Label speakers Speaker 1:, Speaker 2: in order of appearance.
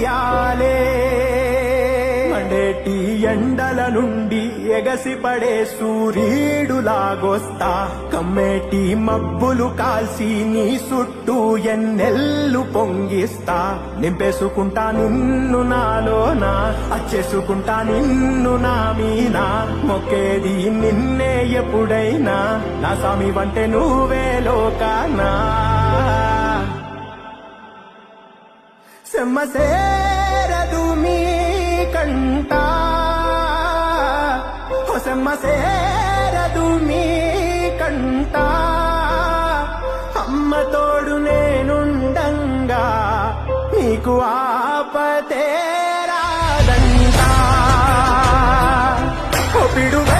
Speaker 1: ఉయ్యాలే మండేటి ఎండల నుండి ఎగసిపడే సూర్యుడులాగొస్తా కమ్మేటి మబ్బులు కాల్సి నీ చుట్టూ ఎన్నెల్లు పొంగిస్తా నింపేసుకుంటా నిన్ను నాలోనా అచ్చేసుకుంటా నిన్ను నా మీనా మొక్కేది నిన్నే ఎప్పుడైనా నా స్వామి వంటే నువ్వే లోకానా సెమ్మసేరదు మీ కంట సెమ్మసేరదు మీ కంట అమ్మ తోడు నేనుండంగా నీకు ఆపతే రాదంట పిడుగా